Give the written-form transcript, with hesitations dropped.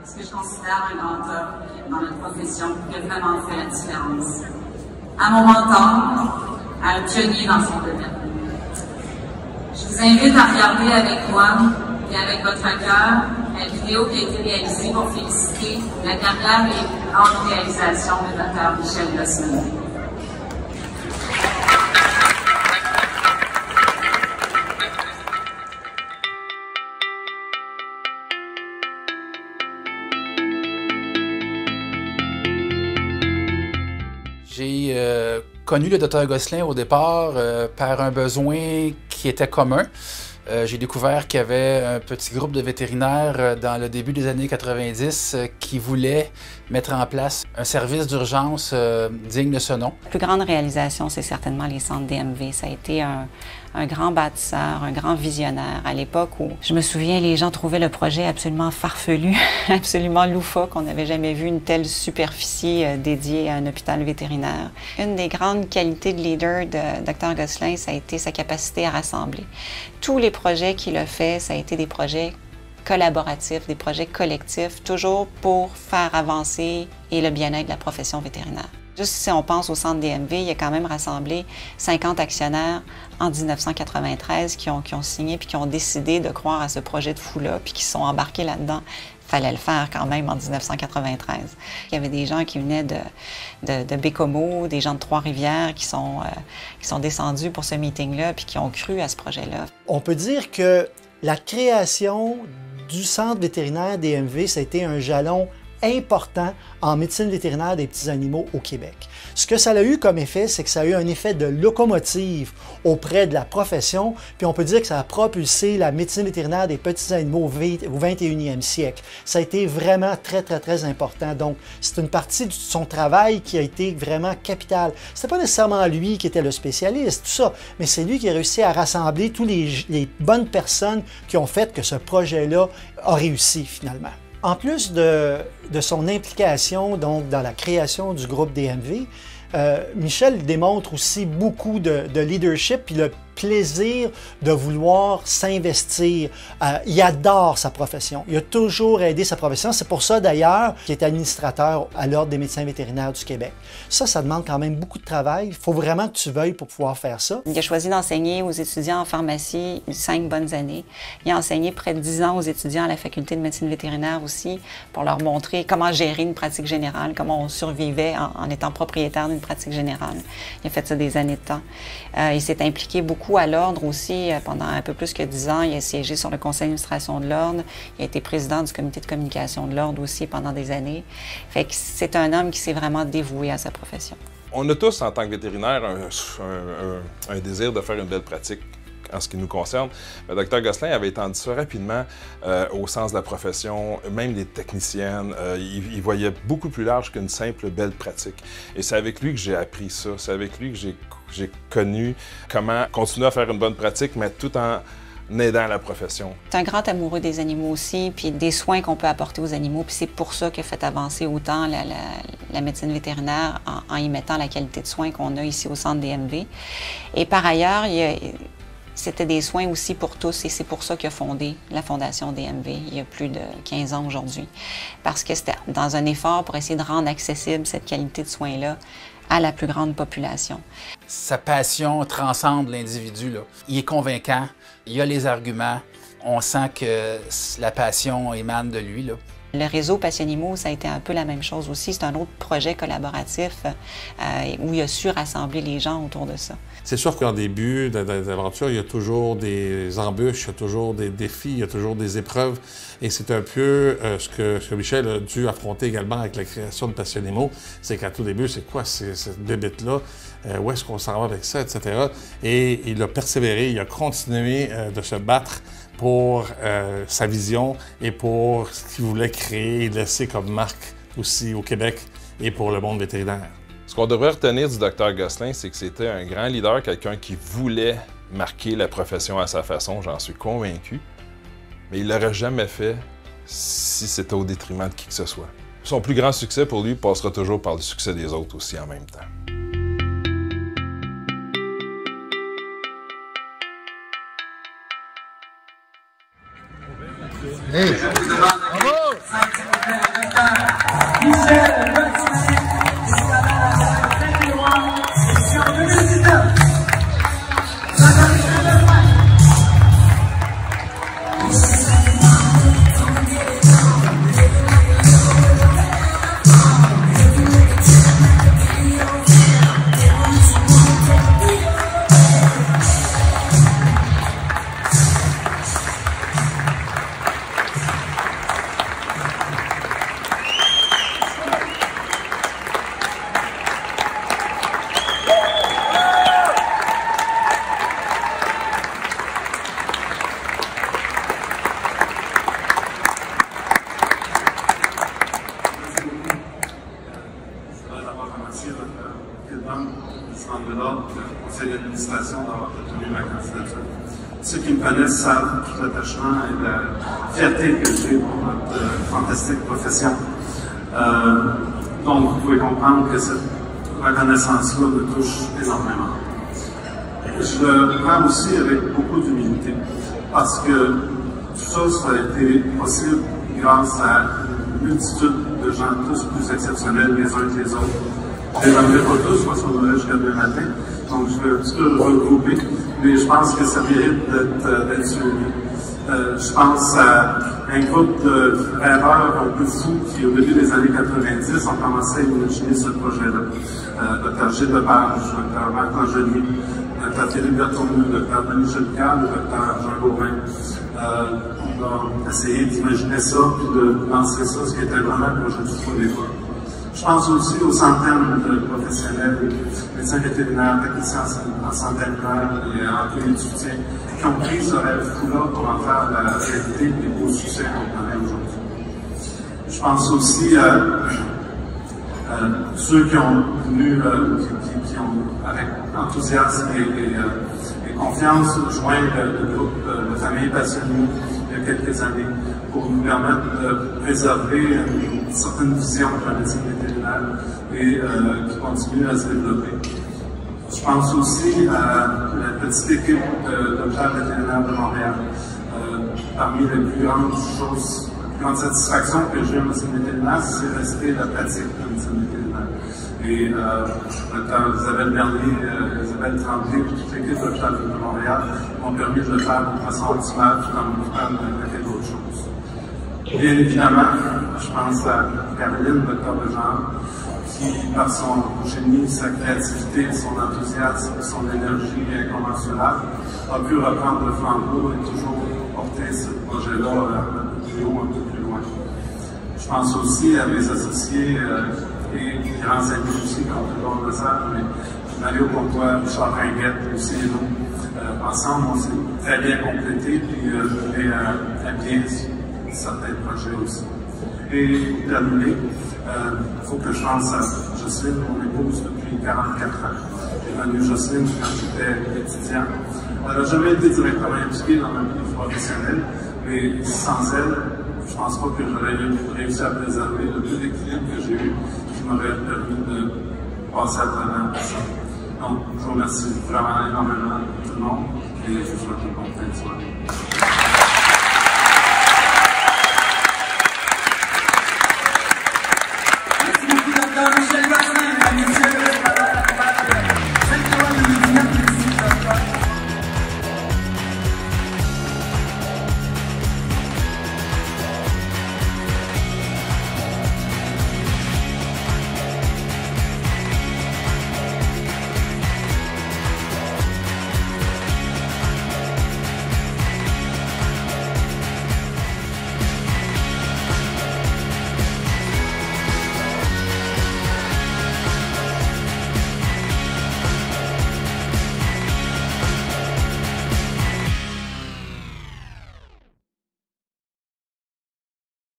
ce que je considère un mentor dans notre profession qui a vraiment fait la différence. À mon mentor, à un pionnier dans son domaine. Je vous invite à regarder avec moi et avec votre cœur la vidéo qui a été réalisée pour féliciter la carrière et grande réalisation de Dr. Michel Gosselin. J'ai connu le Dr. Gosselin au départ par un besoin qui était commun. J'ai découvert qu'il y avait un petit groupe de vétérinaires dans le début des années 90 qui voulaient mettre en place un service d'urgence digne de ce nom. La plus grande réalisation, c'est certainement les centres DMV. Ça a été un grand bâtisseur, un grand visionnaire à l'époque où, je me souviens, les gens trouvaient le projet absolument farfelu, absolument loufoque. On n'avait jamais vu une telle superficie dédiée à un hôpital vétérinaire. Une des grandes qualités de leader de Dr. Gosselin, ça a été sa capacité à rassembler. Tous les projets qu'il a fait, ça a été des projets collaboratifs, des projets collectifs, toujours pour faire avancer et le bien-être de la profession vétérinaire. Juste si on pense au centre DMV, il a quand même rassemblé 50 actionnaires en 1993 qui ont signé puis qui ont décidé de croire à ce projet de fou-là puis qui sont embarqués là-dedans. Il fallait le faire quand même en 1993. Il y avait des gens qui venaient de Bécomo, des gens de Trois-Rivières qui sont descendus pour ce meeting-là puis qui ont cru à ce projet-là. On peut dire que la création du centre vétérinaire DMV, ça a été un jalon important en médecine vétérinaire des petits animaux au Québec. Ce que ça a eu comme effet, c'est que ça a eu un effet de locomotive auprès de la profession, puis on peut dire que ça a propulsé la médecine vétérinaire des petits animaux au 21e siècle. Ça a été vraiment très important. Donc, c'est une partie de son travail qui a été vraiment capitale. C'était pas nécessairement lui qui était le spécialiste, tout ça, mais c'est lui qui a réussi à rassembler toutes les bonnes personnes qui ont fait que ce projet-là a réussi finalement. En plus de son implication donc, dans la création du groupe DMV, Michel démontre aussi beaucoup de leadership et le plaisir de vouloir s'investir. Il adore sa profession. Il a toujours aidé sa profession. C'est pour ça d'ailleurs qu'il est administrateur à l'Ordre des médecins vétérinaires du Québec. Ça demande quand même beaucoup de travail. Il faut vraiment que tu veuilles pour pouvoir faire ça. Il a choisi d'enseigner aux étudiants en pharmacie 5 bonnes années. Il a enseigné près de 10 ans aux étudiants à la faculté de médecine vétérinaire aussi pour leur montrer comment gérer une pratique générale, comment on survivait en étant propriétaire d'une pratique générale. Il a fait ça des années de temps. Il s'est impliqué beaucoup à l'Ordre aussi pendant un peu plus que 10 ans. Il a siégé sur le conseil d'administration de l'Ordre. Il a été président du comité de communication de l'Ordre aussi pendant des années. Fait que c'est un homme qui s'est vraiment dévoué à sa profession. On a tous, en tant que vétérinaire, un désir de faire une belle pratique en ce qui nous concerne. Le Dr. Gosselin avait étendu ça rapidement au sens de la profession, même les techniciennes. Il voyait beaucoup plus large qu'une simple belle pratique. Et c'est avec lui que j'ai appris ça. C'est avec lui que j'ai connu comment continuer à faire une bonne pratique, mais tout en aidant la profession. C'est un grand amoureux des animaux aussi, puis des soins qu'on peut apporter aux animaux, puis c'est pour ça qu'il a fait avancer autant la médecine vétérinaire en y mettant la qualité de soins qu'on a ici au centre DMV. Et par ailleurs, c'était des soins aussi pour tous et c'est pour ça qu'il a fondé la Fondation DMV il y a plus de 15 ans aujourd'hui. Parce que c'était dans un effort pour essayer de rendre accessible cette qualité de soins-là à la plus grande population. Sa passion transcende l'individu. Il est convaincant, il a les arguments, on sent que la passion émane de lui. Le réseau Passionimaux, ça a été un peu la même chose aussi. C'est un autre projet collaboratif où il a su rassembler les gens autour de ça. C'est sûr qu'en début d'aventure, il y a toujours des embûches, il y a toujours des défis, il y a toujours des épreuves. Et c'est un peu ce que Michel a dû affronter également avec la création de Passionimaux. C'est qu'à tout début, c'est quoi cette bébête-là? Où est-ce qu'on s'en va avec ça, etc. Et il a persévéré, il a continué de se battre pour sa vision et pour ce qu'il voulait créer et laisser comme marque aussi au Québec et pour le monde vétérinaire. Ce qu'on devrait retenir du Dr. Gosselin, c'est que c'était un grand leader, quelqu'un qui voulait marquer la profession à sa façon, j'en suis convaincu. Mais il ne l'aurait jamais fait si c'était au détriment de qui que ce soit. Son plus grand succès pour lui passera toujours par le succès des autres aussi en même temps. Okay. Hey. Bravo! Michel Gauthier, section 2019. Conseil d'administration d'avoir retenu ma candidature. Ceux qui me connaissent savent tout l'attachement et la fierté que j'ai pour notre fantastique profession. Donc, vous pouvez comprendre que cette reconnaissance-là me touche énormément. Je le prends aussi avec beaucoup d'humilité, parce que tout ça, ça a été possible grâce à une multitude de gens tous plus exceptionnels les uns que les autres. Je ne les nommerai pas tous, parce qu'on aurait jusqu'à demain matin, donc je vais un petit peu regrouper, mais je pense que ça mérite d'être souligné. Je pense à un groupe de rêveurs un peu fous qui, au début des années 90, ont commencé à imaginer ce projet-là. Dr. Gilles Lepage, Dr. Marc Langelier, Dr. Philippe Bertourneau, Dr. Denis Judical, Dr. Jean Gauvin. On a essayé d'imaginer ça, puis de lancer ça, ce qui était vraiment un projet du tout départ. Je pense aussi aux centaines de professionnels, médecins vétérinaires, techniciens en santé animale et employés de soutien qui ont pris ce rêve fou-là pour en faire la réalité et beau succès qu'on connaît aujourd'hui. Je pense aussi à ceux qui ont venu, qui ont avec enthousiasme et confiance joint le groupe de familles passionnées il y a quelques années pour nous permettre de préserver une certaine vision de la médecine vétérinaire et qui continue à se développer. Je pense aussi à la petite équipe de docteurs vétérinaires de Montréal. Parmi les plus grandes choses, la plus grande satisfaction que j'ai en médecine vétérinaire, c'est rester la pratique de médecine vétérinaire. Et Dr. Isabelle Bernier, Isabelle Tremblay, toute l'équipe de l'hôpital de Montréal m'ont permis de le faire de façon optimale tout en m'occupant de paquet d'autres choses. Bien évidemment, je pense à Caroline, Dr. Lejean, qui, par son génie, sa créativité, son enthousiasme, son énergie incommensurable, a pu reprendre le flambeau et toujours porter ce projet-là un peu plus haut, un peu plus loin. Je pense aussi à mes associés et grands amis aussi, comme tout le monde le savent, mais Mario Courtois, Richard Ringuette aussi et nous. Ensemble, on s'est très bien complétés, puis à bien certains projets aussi. Et pour terminer, il faut que je pense à Jocelyne, mon épouse depuis 44 ans. J'ai connu Jocelyne quand j'étais étudiant. Elle n'a jamais été directement impliquée dans ma vie professionnelle, mais sans elle, je ne pense pas que j'aurais réussi à préserver le peu d'équilibre que j'ai eu qui m'aurait permis de passer à travers ça. Donc, je vous remercie vraiment énormément tout le monde et je vous souhaite une bonne fin de soirée.